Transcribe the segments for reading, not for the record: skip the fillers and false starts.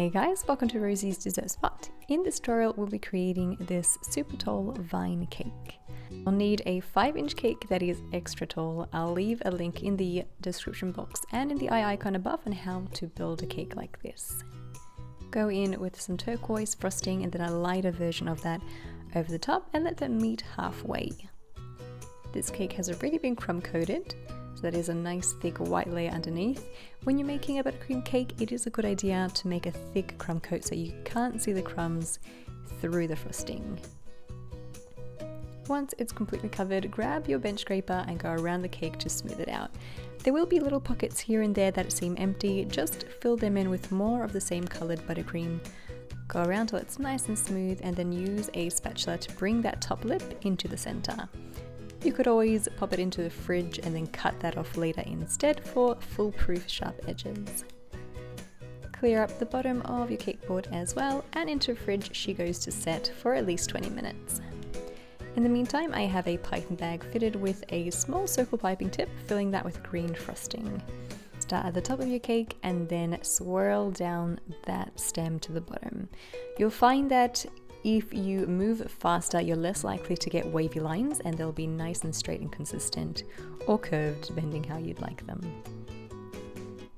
Hey guys, welcome to Rosie's Dessert Spot. In this tutorial we'll be creating this super tall vine cake. I'll need a 5-inch cake that is extra tall. I'll leave a link in the description box and in the eye icon above on how to build a cake like this. Go in with some turquoise frosting and then a lighter version of that over the top and let them meet halfway. This cake has already been crumb coated, so that is a nice thick white layer underneath. When you're making a buttercream cake, it is a good idea to make a thick crumb coat so you can't see the crumbs through the frosting. Once it's completely covered, grab your bench scraper and go around the cake to smooth it out. There will be little pockets here and there that seem empty, just fill them in with more of the same coloured buttercream. Go around till it's nice and smooth and then use a spatula to bring that top lip into the centre. You could always pop it into the fridge and then cut that off later instead for foolproof sharp edges. Clear up the bottom of your cake board as well, and into the fridge she goes to set for at least 20 minutes. In the meantime, I have a piping bag fitted with a small circle piping tip, filling that with green frosting. Start at the top of your cake and then swirl down that stem to the bottom. You'll find that if you move faster, you're less likely to get wavy lines and they'll be nice and straight and consistent, or curved depending how you'd like them.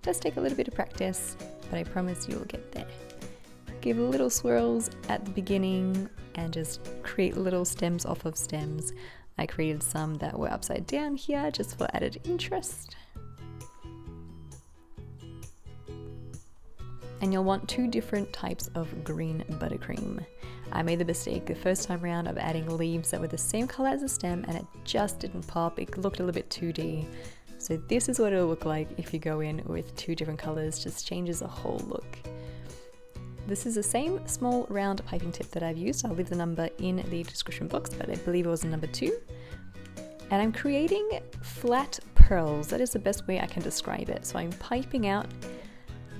Just take a little bit of practice, but I promise you'll get there. Give little swirls at the beginning and just create little stems off of stems. I created some that were upside down here just for added interest. And you'll want 2 different types of green buttercream. I made the mistake the first time around of adding leaves that were the same color as the stem and it just didn't pop. It looked a little bit 2D. So this is what it'll look like if you go in with 2 different colors, just changes the whole look. This is the same small round piping tip that I've used. I'll leave the number in the description box, but I believe it was number 2. And I'm creating flat pearls. That is the best way I can describe it. So I'm piping out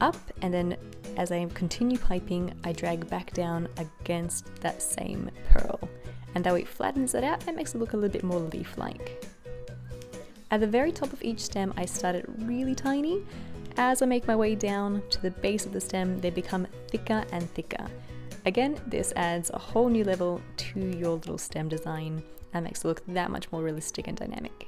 up, and then as I continue piping, I drag back down against that same pearl. And that way it flattens it out and makes it look a little bit more leaf-like. At the very top of each stem, I started really tiny. As I make my way down to the base of the stem, they become thicker and thicker. Again, this adds a whole new level to your little stem design and makes it look that much more realistic and dynamic.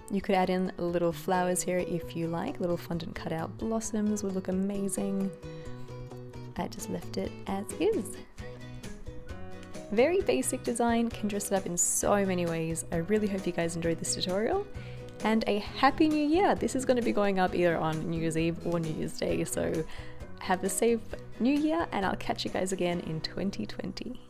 You could add in little flowers here if you like. Little fondant cut out blossoms would look amazing. I just left it as is. Very basic design, can dress it up in so many ways. I really hope you guys enjoyed this tutorial. And a Happy New Year! This is going to be going up either on New Year's Eve or New Year's Day, so have a safe New Year and I'll catch you guys again in 2020.